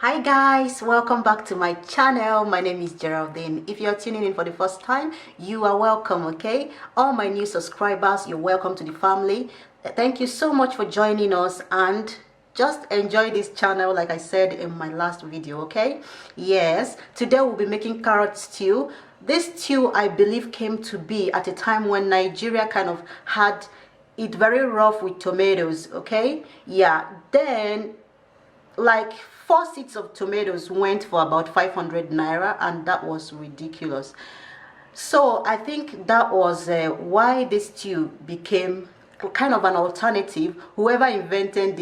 Hi guys, welcome back to my channel. My name is Geraldine. If you're tuning in for the first time, you are welcome, okay? All my new subscribers, you're welcome to the family. Thank you so much for joining us, and just enjoy this channel like I said in my last video, okay? Yes, today we'll be making carrot stew. This stew, I believe, came to be at a time when Nigeria kind of had it very rough with tomatoes, okay? Yeah, then like 4 seeds of tomatoes went for about 500 naira, and that was ridiculous. So I think that was why this stew became kind of an alternative. Whoever invented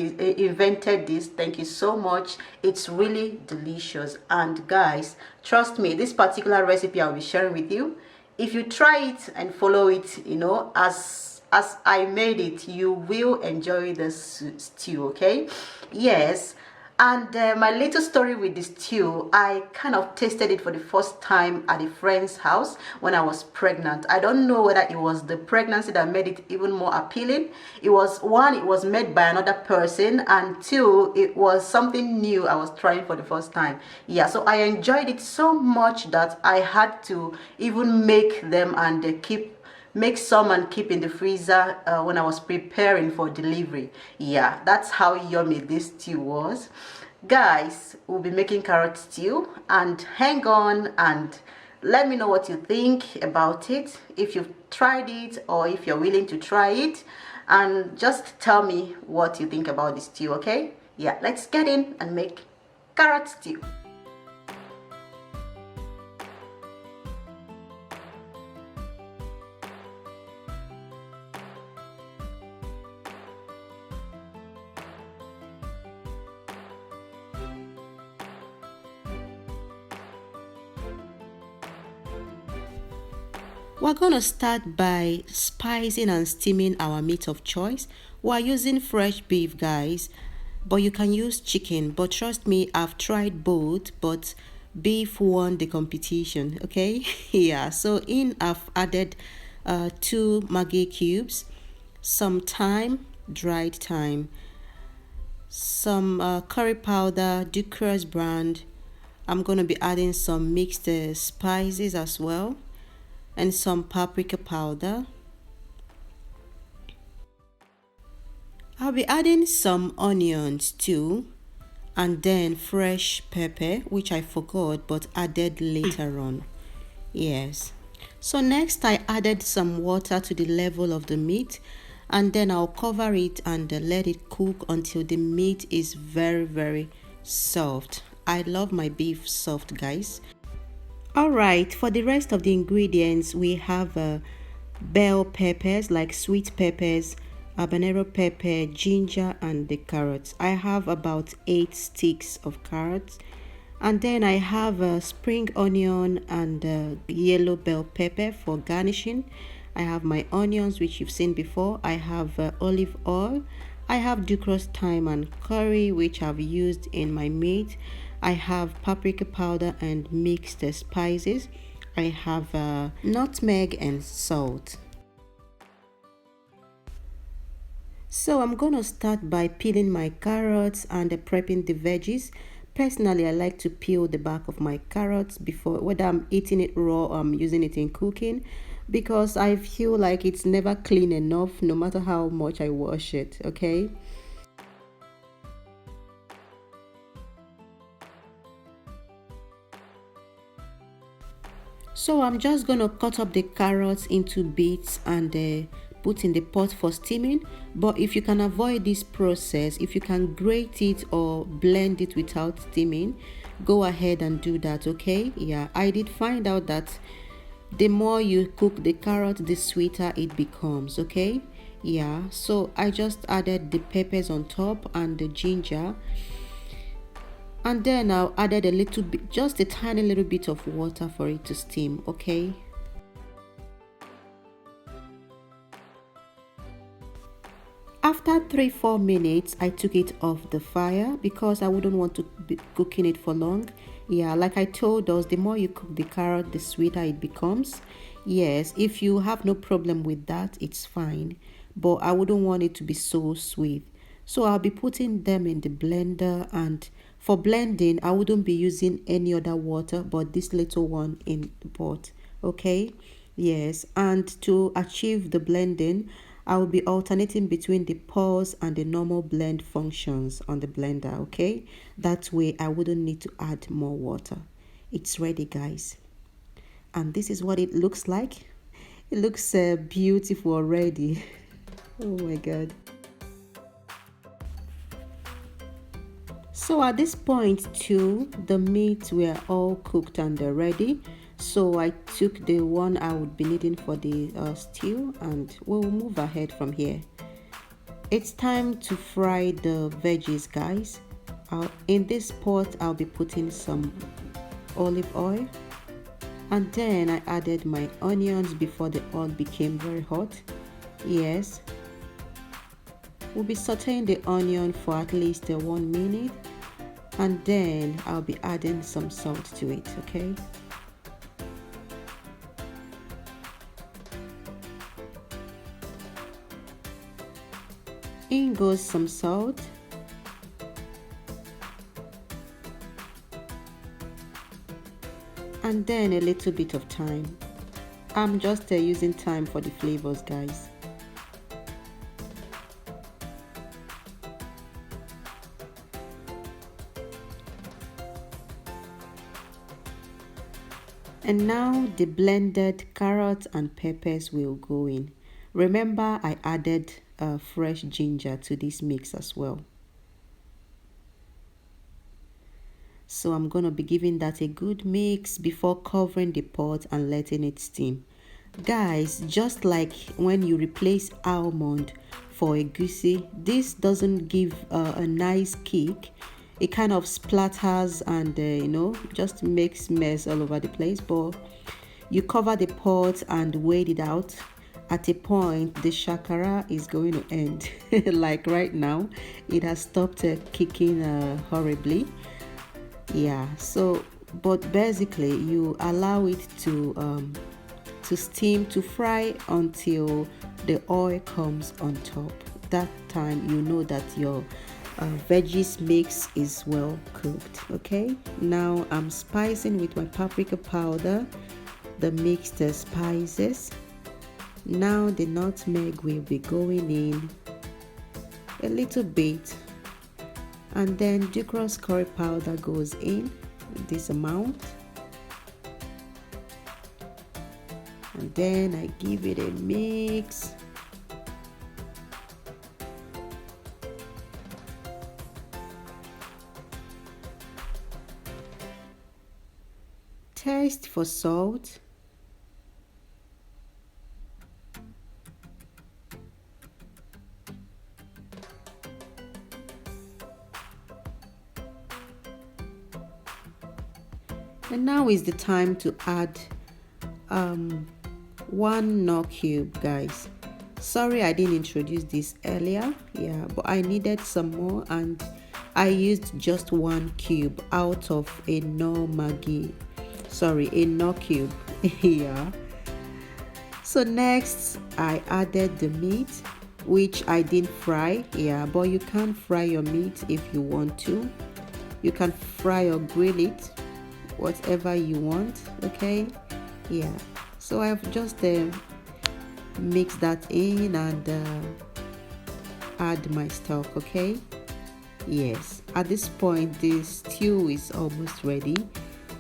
this, thank you so much. It's really delicious. And guys, trust me, this particular recipe I'll be sharing with you, if you try it and follow it, you know, as I made it, you will enjoy this stew, okay? Yes. And my little story with this stew, I kind of tasted it for the first time at a friend's house when I was pregnant. I don't know whether it was the pregnancy that made it even more appealing. It was one, it was made by another person, and two, it was something new I was trying for the first time. Yeah, so I enjoyed it so much that I had to even make them and make some and keep in the freezer when I was preparing for delivery. Yeah, that's how yummy this stew was. Guys, we'll be making carrot stew, and hang on and let me know what you think about it, if you've tried it or if you're willing to try it, and just tell me what you think about the stew, okay? Yeah, let's get in and make carrot stew. We're gonna start by spicing and steaming our meat of choice. We're using fresh beef, guys, but you can use chicken. But trust me, I've tried both, but beef won the competition, okay? Yeah, so I've added 2 Maggi cubes, some thyme, dried thyme, some curry powder, Ducros brand. I'm gonna be adding some mixed spices as well, and some paprika powder. I'll be adding some onions too, and then fresh pepper, which I forgot but added later on. Yes. So next I added some water to the level of the meat, and then I'll cover it and let it cook until the meat is very soft. I love my beef soft, guys. Alright, for the rest of the ingredients, we have bell peppers, like sweet peppers, habanero pepper, ginger, and the carrots. I have about 8 sticks of carrots. And then I have a spring onion and yellow bell pepper for garnishing. I have my onions, which you've seen before. I have olive oil. I have Ducros thyme and curry, which I've used in my meat. I have paprika powder and mixed spices. I have nutmeg and salt. So I'm gonna start by peeling my carrots and prepping the veggies. Personally, I like to peel the back of my carrots before, whether I'm eating it raw or I'm using it in cooking, because I feel like it's never clean enough no matter how much I wash it, okay? So I'm just gonna cut up the carrots into bits and put in the pot for steaming. But if you can avoid this process, if you can grate it or blend it without steaming, go ahead and do that, okay? Yeah, I did find out that the more you cook the carrot, the sweeter it becomes, okay? Yeah, so I just added the peppers on top and the ginger, and then I added a little bit, just a tiny little bit of water for it to steam, okay? After 3-4 minutes, I took it off the fire because I wouldn't want to be cooking it for long. Yeah, like I told us, the more you cook the carrot, the sweeter it becomes. Yes, if you have no problem with that, it's fine, but I wouldn't want it to be so sweet. So I'll be putting them in the blender and For blending, I wouldn't be using any other water but this little one in the pot. Okay, yes, and to achieve the blending, I will be alternating between the pause and the normal blend functions on the blender. Okay, that way I wouldn't need to add more water. It's ready, guys, and this is what it looks like. It looks beautiful already. Oh my god. So at this point too, the meats were all cooked and they're ready. So I took the one I would be needing for the stew, and we'll move ahead from here. It's time to fry the veggies, guys. In this pot, I'll be putting some olive oil, and then I added my onions before the oil became very hot. Yes, we'll be sauteing the onion for at least 1 minute, and then I'll be adding some salt to it. Okay, in goes some salt, and then a little bit of thyme. I'm just using thyme for the flavors, guys. And now the blended carrots and peppers will go in. Remember, I added fresh ginger to this mix as well. So I'm going to be giving that a good mix before covering the pot and letting it steam. Guys, just like when you replace almond for egusi, this doesn't give a nice kick. It kind of splatters and just makes mess all over the place. But you cover the pot and wait it out. At a point, the shakara is going to end. Like right now, it has stopped kicking horribly. Yeah, so but basically you allow it to steam, to fry until the oil comes on top. That time you know that your veggies mix is well cooked. Okay, now I'm spicing with my paprika powder, the mixed spices. Now the nutmeg will be going in a little bit, and then decorative curry powder goes in this amount, and then I give it a mix. Taste for salt. And now is the time to add 1 knorr cube, guys. Sorry I didn't introduce this earlier, yeah, but I needed some more, and I used just 1 cube out of a knorr cube. Yeah. So next I added the meat, which I didn't fry, yeah, but you can fry your meat if you want to. You can fry or grill it, whatever you want. Okay, yeah, so I've just mixed that in and add my stock. Okay, yes, at this point the stew is almost ready,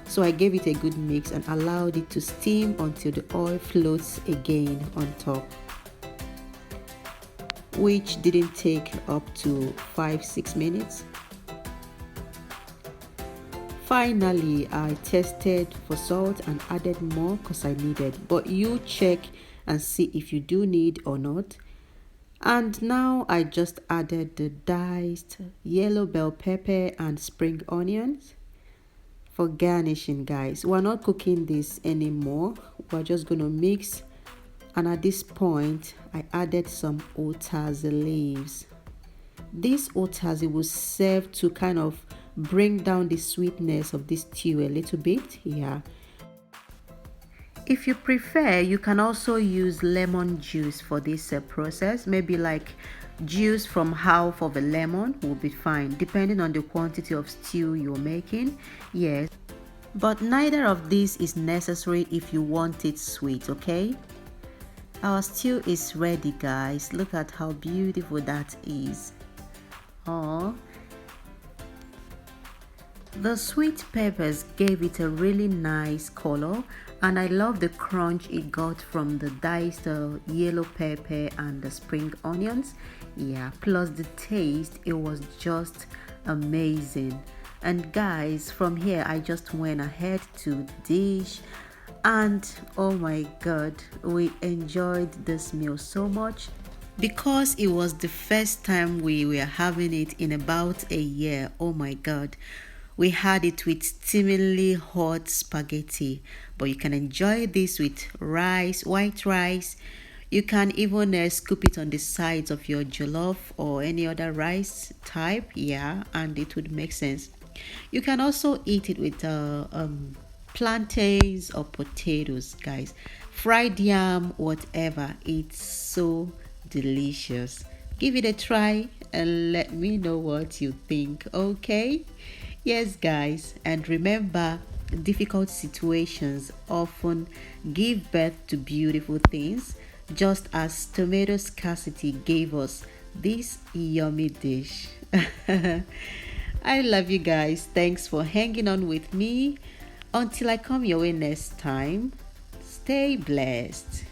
so I gave it a good mix and allowed it to steam until the oil floats again on top, which didn't take up to 5-6 minutes. Finally, I tested for salt and added more because I needed, but you check and see if you do need or not. And now I just added the diced yellow bell pepper and spring onions for garnishing, guys. We're not cooking this anymore, we're just going to mix. And at this point I added some Ụtazi leaves. This Ụtazi will serve to kind of bring down the sweetness of this stew a little bit. Yeah, if you prefer, you can also use lemon juice for this process, maybe like Juice from half of a lemon will be fine, depending on the quantity of stew you're making. Yes, but neither of these is necessary if you want it sweet, okay? Our stew is ready, guys. Look at how beautiful that is. Oh, the sweet peppers gave it a really nice color, and I love the crunch it got from the diced yellow pepper and the spring onions. Yeah, plus the taste, it was just amazing. And guys, from here I just went ahead to dish, and oh my god, we enjoyed this meal so much because it was the first time we were having it in about a year. Oh my god, we had it with steamingly hot spaghetti, but you can enjoy this with rice, white rice. You can even scoop it on the sides of your jollof or any other rice type, yeah, and it would make sense. You can also eat it with plantains or potatoes, guys. Fried yam, whatever. It's so delicious. Give it a try and let me know what you think, okay? Yes, guys, and remember, difficult situations often give birth to beautiful things, just as tomato scarcity gave us this yummy dish. I love you guys. Thanks for hanging on with me. Until I come your way next time, stay blessed.